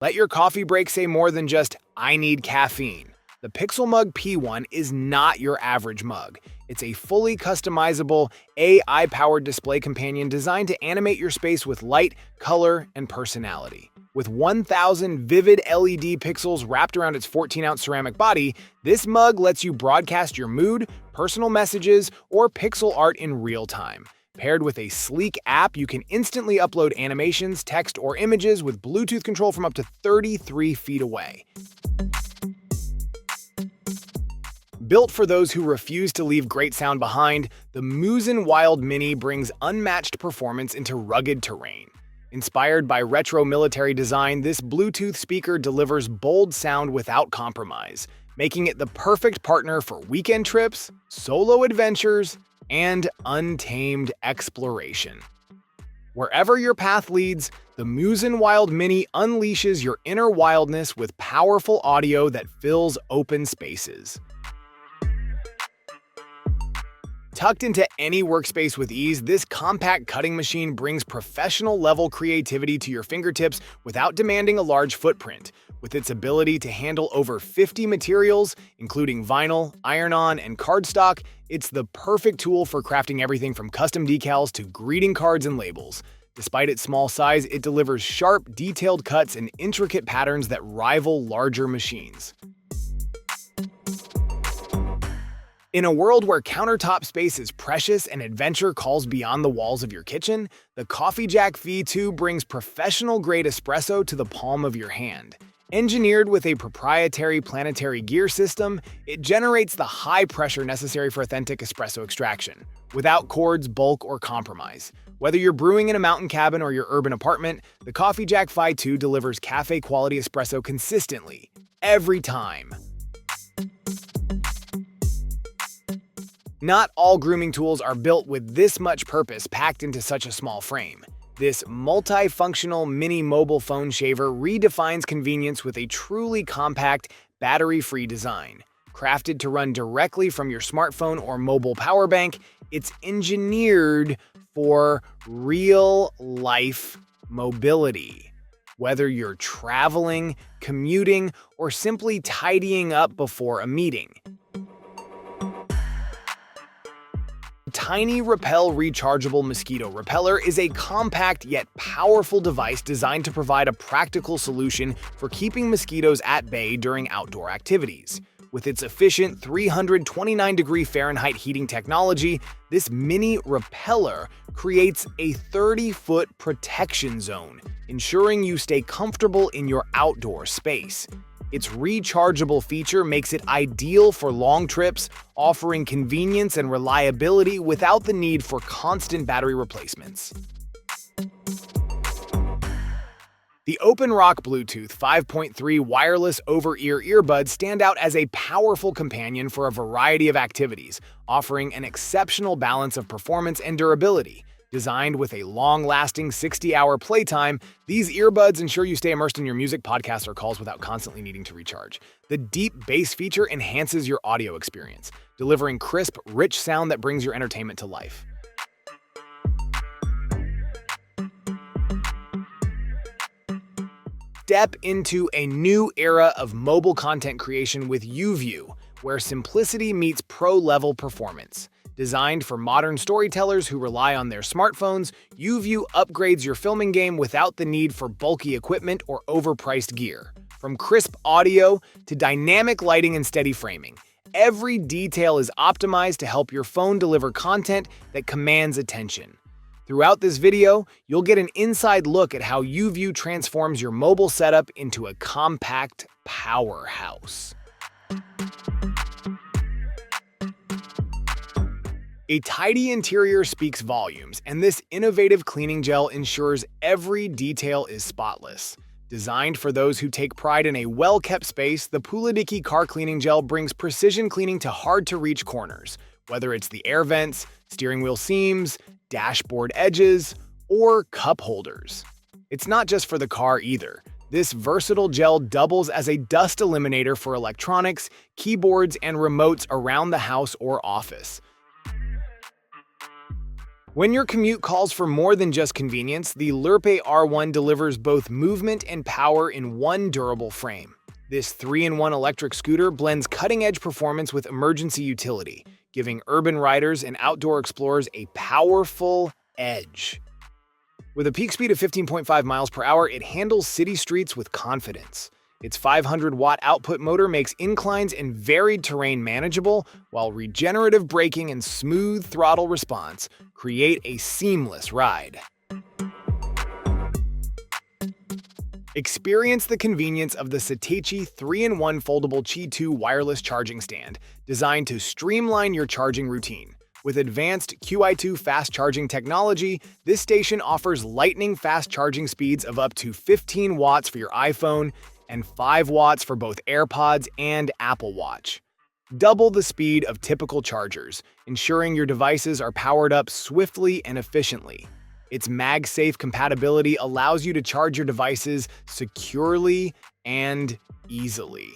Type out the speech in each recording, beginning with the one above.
Let your coffee break say more than just, "I need caffeine." The Pixel Mug P1 is not your average mug. It's a fully customizable, AI-powered display companion designed to animate your space with light, color, and personality. With 1,000 vivid LED pixels wrapped around its 14-ounce ceramic body, this mug lets you broadcast your mood, personal messages, or pixel art in real time. Paired with a sleek app, you can instantly upload animations, text, or images with Bluetooth control from up to 33 feet away. Built for those who refuse to leave great sound behind, the amzn Wild Mini brings unmatched performance into rugged terrain. Inspired by retro military design, this Bluetooth speaker delivers bold sound without compromise, making it the perfect partner for weekend trips, solo adventures, and untamed exploration. Wherever your path leads, the amzn Wild Mini unleashes your inner wildness with powerful audio that fills open spaces. Tucked into any workspace with ease, this compact cutting machine brings professional-level creativity to your fingertips without demanding a large footprint. With its ability to handle over 50 materials, including vinyl, iron-on, and cardstock, it's the perfect tool for crafting everything from custom decals to greeting cards and labels. Despite its small size, it delivers sharp, detailed cuts and intricate patterns that rival larger machines. In a world where countertop space is precious and adventure calls beyond the walls of your kitchen, the Coffee Jack V2 brings professional-grade espresso to the palm of your hand. Engineered with a proprietary planetary gear system, it generates the high pressure necessary for authentic espresso extraction, without cords, bulk, or compromise. Whether you're brewing in a mountain cabin or your urban apartment, the Coffee Jack V2 delivers cafe-quality espresso consistently, every time. Not all grooming tools are built with this much purpose packed into such a small frame. This multifunctional mini mobile phone shaver redefines convenience with a truly compact, battery-free design. Crafted to run directly from your smartphone or mobile power bank, it's engineered for real-life mobility. Whether you're traveling, commuting, or simply tidying up before a meeting. Tiny Repel Rechargeable Mosquito Repeller is a compact yet powerful device designed to provide a practical solution for keeping mosquitoes at bay during outdoor activities. With its efficient 329-degree Fahrenheit heating technology, this mini repeller creates a 30-foot protection zone, ensuring you stay comfortable in your outdoor space. Its rechargeable feature makes it ideal for long trips, offering convenience and reliability without the need for constant battery replacements. The OpenRock Bluetooth 5.3 wireless over-ear earbuds stand out as a powerful companion for a variety of activities, offering an exceptional balance of performance and durability. Designed with a long-lasting 60-hour playtime, these earbuds ensure you stay immersed in your music, podcasts, or calls without constantly needing to recharge. The deep bass feature enhances your audio experience, delivering crisp, rich sound that brings your entertainment to life. Step into a new era of mobile content creation with UView, where simplicity meets pro-level performance. Designed for modern storytellers who rely on their smartphones, UView upgrades your filming game without the need for bulky equipment or overpriced gear. From crisp audio to dynamic lighting and steady framing, every detail is optimized to help your phone deliver content that commands attention. Throughout this video, you'll get an inside look at how UView transforms your mobile setup into a compact powerhouse. A tidy interior speaks volumes, and this innovative cleaning gel ensures every detail is spotless. Designed for those who take pride in a well-kept space, the Puladiki car cleaning gel brings precision cleaning to hard-to-reach corners, whether it's the air vents, steering wheel seams, dashboard edges, or cup holders. It's not just for the car either. This versatile gel doubles as a dust eliminator for electronics, keyboards, and remotes around the house or office. When your commute calls for more than just convenience, the Lurpe R1 delivers both movement and power in one durable frame. This 3-in-1 electric scooter blends cutting-edge performance with emergency utility, giving urban riders and outdoor explorers a powerful edge. With a peak speed of 15.5 miles per hour, it handles city streets with confidence. Its 500-watt output motor makes inclines and varied terrain manageable, while regenerative braking and smooth throttle response create a seamless ride. Experience the convenience of the Satechi 3-in-1 foldable Qi 2 wireless charging stand, designed to streamline your charging routine. With advanced QI2 fast charging technology, this station offers lightning-fast charging speeds of up to 15 watts for your iPhone and 5 watts for both AirPods and Apple Watch. Double the speed of typical chargers, ensuring your devices are powered up swiftly and efficiently. Its MagSafe compatibility allows you to charge your devices securely and easily.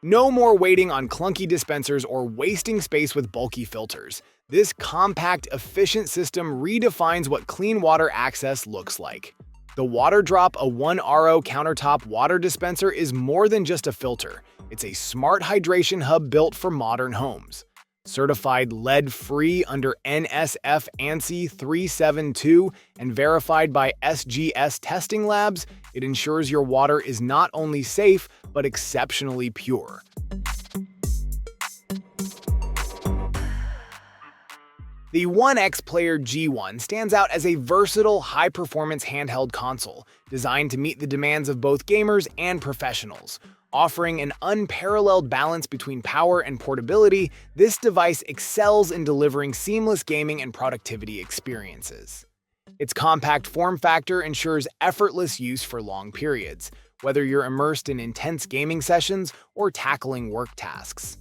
No more waiting on clunky dispensers or wasting space with bulky filters. This compact, efficient system redefines what clean water access looks like. The Water Drop, a 1RO countertop water dispenser, is more than just a filter. It's a smart hydration hub built for modern homes. Certified lead-free under NSF ANSI 372 and verified by SGS testing labs, it ensures your water is not only safe, but exceptionally pure. The 1X Player G1 stands out as a versatile, high-performance handheld console designed to meet the demands of both gamers and professionals. Offering an unparalleled balance between power and portability, this device excels in delivering seamless gaming and productivity experiences. Its compact form factor ensures effortless use for long periods, whether you're immersed in intense gaming sessions or tackling work tasks.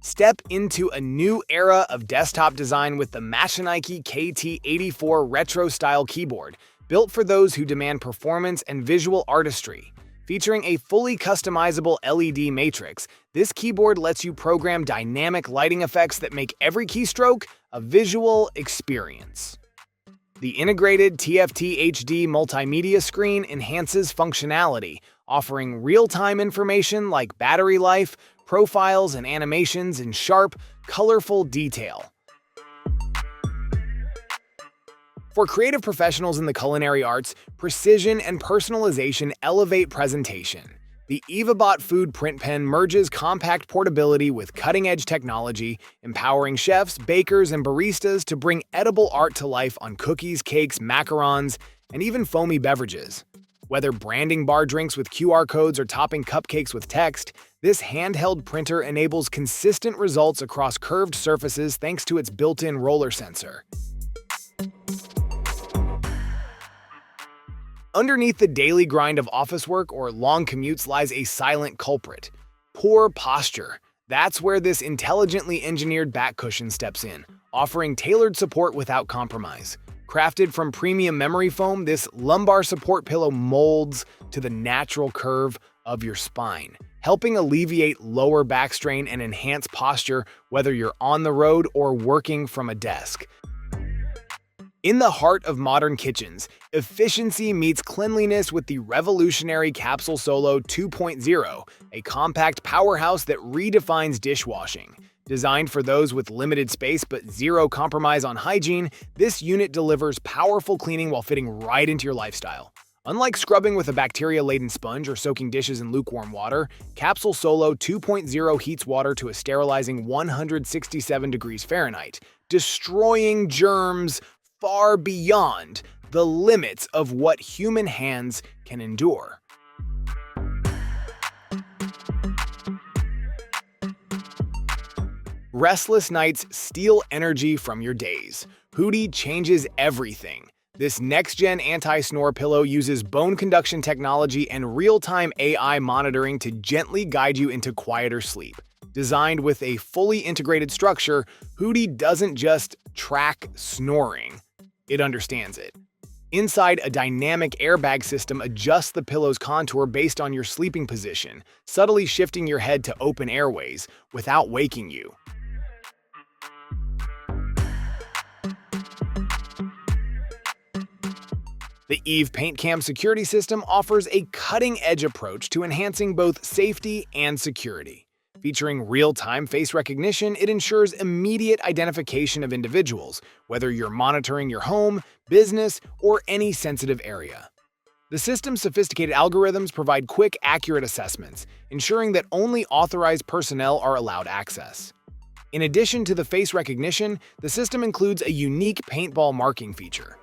Step into a new era of desktop design with the Machinike KT84 retro-style keyboard, built for those who demand performance and visual artistry. Featuring a fully customizable LED matrix, this keyboard lets you program dynamic lighting effects that make every keystroke a visual experience. The integrated TFT HD multimedia screen enhances functionality, offering real-time information like battery life, profiles, and animations in sharp, colorful detail. For creative professionals in the culinary arts, precision and personalization elevate presentation. The EvaBot Food Print Pen merges compact portability with cutting-edge technology, empowering chefs, bakers, and baristas to bring edible art to life on cookies, cakes, macarons, and even foamy beverages. Whether branding bar drinks with QR codes or topping cupcakes with text, this handheld printer enables consistent results across curved surfaces thanks to its built-in roller sensor. Underneath the daily grind of office work or long commutes lies a silent culprit: poor posture. That's where this intelligently engineered back cushion steps in, offering tailored support without compromise. Crafted from premium memory foam, this lumbar support pillow molds to the natural curve of your spine, helping alleviate lower back strain and enhance posture whether you're on the road or working from a desk. In the heart of modern kitchens, efficiency meets cleanliness with the revolutionary Capsule Solo 2.0, a compact powerhouse that redefines dishwashing. Designed for those with limited space but zero compromise on hygiene, this unit delivers powerful cleaning while fitting right into your lifestyle. Unlike scrubbing with a bacteria-laden sponge or soaking dishes in lukewarm water, Capsule Solo 2.0 heats water to a sterilizing 167 degrees Fahrenheit, destroying germs far beyond the limits of what human hands can endure. Restless nights steal energy from your days. Hootie changes everything. This next-gen anti-snore pillow uses bone conduction technology and real-time AI monitoring to gently guide you into quieter sleep. Designed with a fully integrated structure, Hootie doesn't just track snoring, it understands it. Inside, a dynamic airbag system adjusts the pillow's contour based on your sleeping position, subtly shifting your head to open airways without waking you. The Eve Paint Cam security system offers a cutting-edge approach to enhancing both safety and security. Featuring real-time face recognition, it ensures immediate identification of individuals, whether you're monitoring your home, business, or any sensitive area. The system's sophisticated algorithms provide quick, accurate assessments, ensuring that only authorized personnel are allowed access. In addition to the face recognition, the system includes a unique paintball marking feature.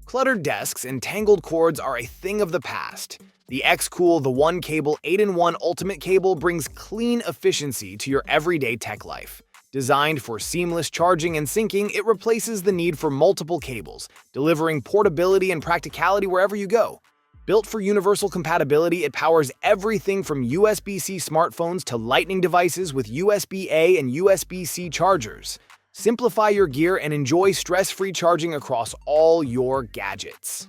Cluttered desks and tangled cords are a thing of the past. The X-Cool The One Cable 8-in-1 Ultimate Cable brings clean efficiency to your everyday tech life. Designed for seamless charging and syncing, it replaces the need for multiple cables, delivering portability and practicality wherever you go. Built for universal compatibility, it powers everything from USB-C smartphones to Lightning devices with USB-A and USB-C chargers. Simplify your gear and enjoy stress-free charging across all your gadgets.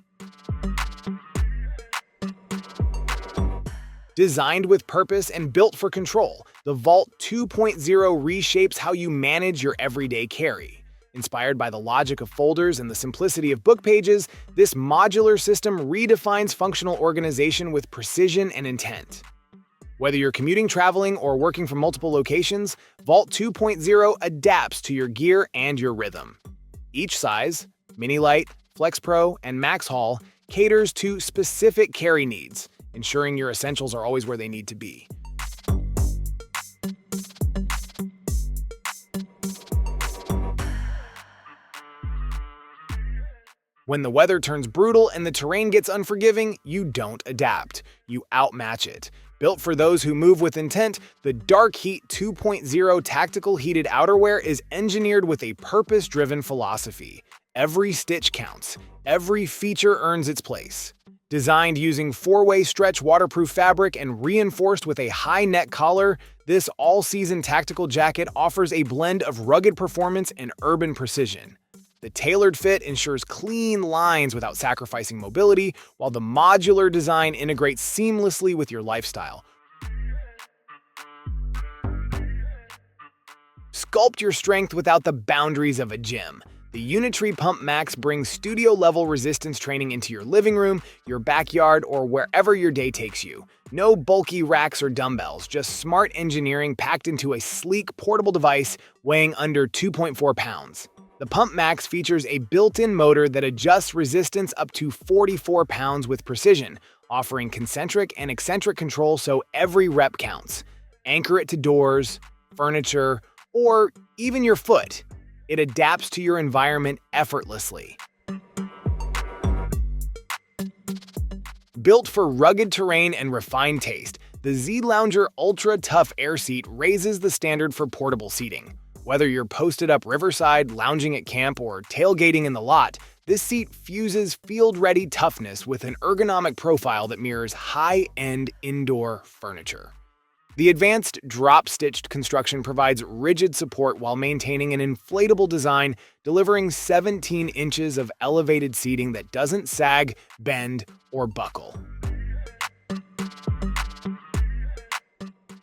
Designed with purpose and built for control, the Vault 2.0 reshapes how you manage your everyday carry. Inspired by the logic of folders and the simplicity of book pages, this modular system redefines functional organization with precision and intent. Whether you're commuting, traveling, or working from multiple locations, Vault 2.0 adapts to your gear and your rhythm. Each size, Mini Light, Flex Pro, and Max Haul, caters to specific carry needs, ensuring your essentials are always where they need to be. When the weather turns brutal and the terrain gets unforgiving, you don't adapt. You outmatch it. Built for those who move with intent, the Dark Heat 2.0 tactical heated outerwear is engineered with a purpose-driven philosophy. Every stitch counts. Every feature earns its place. Designed using 4-way stretch waterproof fabric and reinforced with a high neck collar, this all-season tactical jacket offers a blend of rugged performance and urban precision. The tailored fit ensures clean lines without sacrificing mobility, while the modular design integrates seamlessly with your lifestyle. Sculpt your strength without the boundaries of a gym. The Unitree Pump Max brings studio-level resistance training into your living room, your backyard, or wherever your day takes you. No bulky racks or dumbbells, just smart engineering packed into a sleek, portable device weighing under 2.4 pounds. The Pump Max features a built-in motor that adjusts resistance up to 44 pounds with precision, offering concentric and eccentric control so every rep counts. Anchor it to doors, furniture, or even your foot. It adapts to your environment effortlessly. Built for rugged terrain and refined taste, the Z-Lounger Ultra Tough Air Seat raises the standard for portable seating. Whether you're posted up riverside, lounging at camp, or tailgating in the lot, this seat fuses field-ready toughness with an ergonomic profile that mirrors high-end indoor furniture. The advanced drop-stitched construction provides rigid support while maintaining an inflatable design, delivering 17 inches of elevated seating that doesn't sag, bend, or buckle.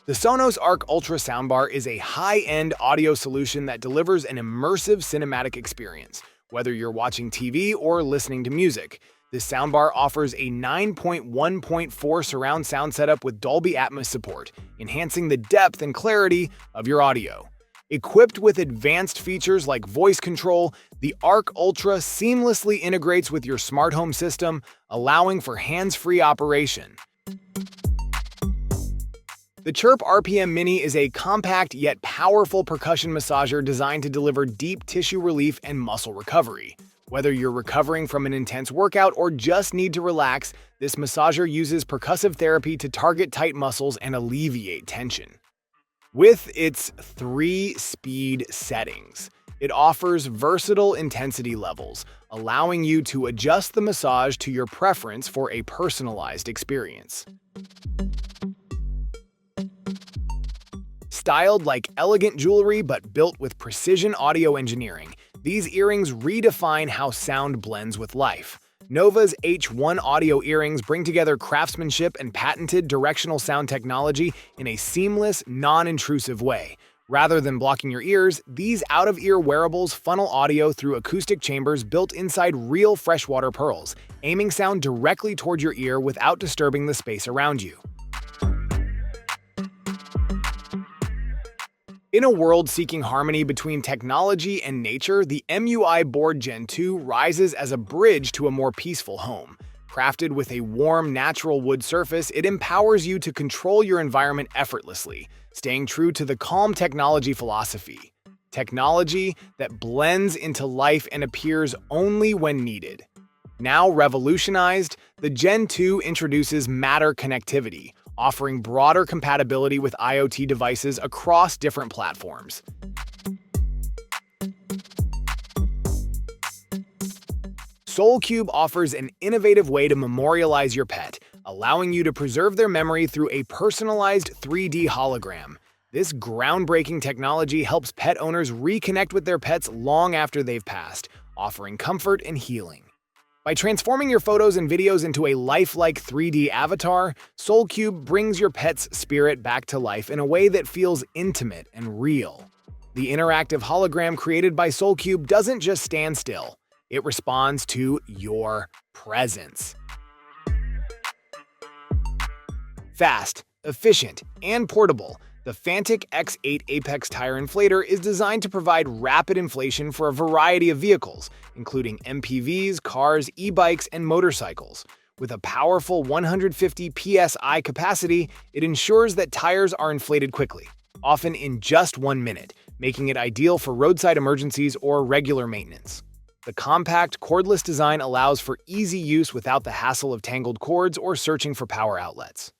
The Sonos Arc Ultra soundbar is a high-end audio solution that delivers an immersive cinematic experience, whether you're watching TV or listening to music. This soundbar offers a 9.1.4 surround sound setup with Dolby Atmos support, enhancing the depth and clarity of your audio. Equipped with advanced features like voice control, the Arc Ultra seamlessly integrates with your smart home system, allowing for hands-free operation. The Chirp RPM Mini is a compact yet powerful percussion massager designed to deliver deep tissue relief and muscle recovery. Whether you're recovering from an intense workout or just need to relax, this massager uses percussive therapy to target tight muscles and alleviate tension. With its 3-speed settings, it offers versatile intensity levels, allowing you to adjust the massage to your preference for a personalized experience. Styled like elegant jewelry but built with precision audio engineering, These earrings redefine how sound blends with life. Nova's H1 audio earrings bring together craftsmanship and patented directional sound technology in a seamless, non-intrusive way. Rather than blocking your ears, these out-of-ear wearables funnel audio through acoustic chambers built inside real freshwater pearls, aiming sound directly toward your ear without disturbing the space around you. In a world seeking harmony between technology and nature, the MUI Board Gen 2 rises as a bridge to a more peaceful home. Crafted with a warm, natural wood surface, it empowers you to control your environment effortlessly, staying true to the calm technology philosophy. Technology that blends into life and appears only when needed. Now revolutionized, the Gen 2 introduces Matter connectivity, offering broader compatibility with IoT devices across different platforms. SoulCube offers an innovative way to memorialize your pet, allowing you to preserve their memory through a personalized 3D hologram. This groundbreaking technology helps pet owners reconnect with their pets long after they've passed, offering comfort and healing. By transforming your photos and videos into a lifelike 3D avatar, SoulCube brings your pet's spirit back to life in a way that feels intimate and real. The interactive hologram created by SoulCube doesn't just stand still. It responds to your presence. Fast, efficient, and portable, the Fantic X8 Apex Tire Inflator is designed to provide rapid inflation for a variety of vehicles, including MPVs, cars, e-bikes, and motorcycles. With a powerful 150 psi capacity, it ensures that tires are inflated quickly, often in just 1 minute, making it ideal for roadside emergencies or regular maintenance. The compact, cordless design allows for easy use without the hassle of tangled cords or searching for power outlets.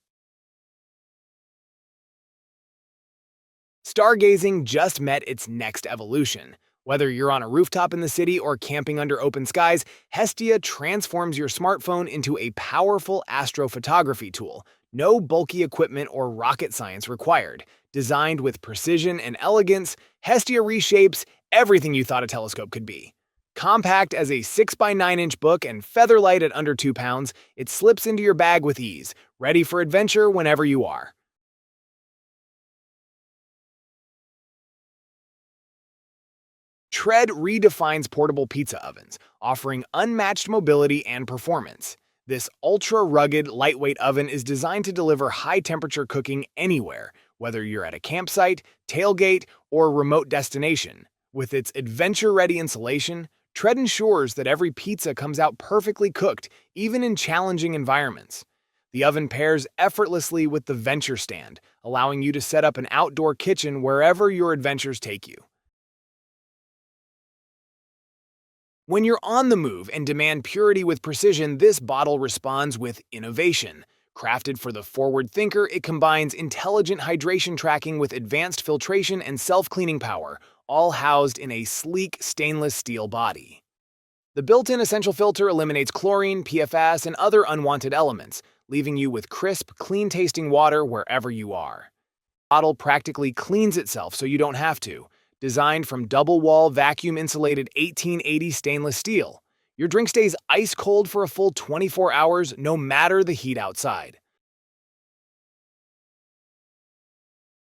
Stargazing just met its next evolution. Whether you're on a rooftop in the city or camping under open skies, Hestia transforms your smartphone into a powerful astrophotography tool. No bulky equipment or rocket science required. Designed with precision and elegance, Hestia reshapes everything you thought a telescope could be. Compact as a 6x9-inch book and featherlight at under 2 pounds, it slips into your bag with ease, ready for adventure whenever you are. Tread redefines portable pizza ovens, offering unmatched mobility and performance. This ultra-rugged, lightweight oven is designed to deliver high-temperature cooking anywhere, whether you're at a campsite, tailgate, or remote destination. With its adventure-ready insulation, Tread ensures that every pizza comes out perfectly cooked, even in challenging environments. The oven pairs effortlessly with the Venture Stand, allowing you to set up an outdoor kitchen wherever your adventures take you. When you're on the move and demand purity with precision, this bottle responds with innovation. Crafted for the forward thinker, it combines intelligent hydration tracking with advanced filtration and self-cleaning power, all housed in a sleek stainless steel body. The built-in essential filter eliminates chlorine, PFAS, and other unwanted elements, leaving you with crisp, clean-tasting water wherever you are. The bottle practically cleans itself so you don't have to. Designed from double-wall, vacuum-insulated 1880 stainless steel, your drink stays ice cold for a full 24 hours no matter the heat outside.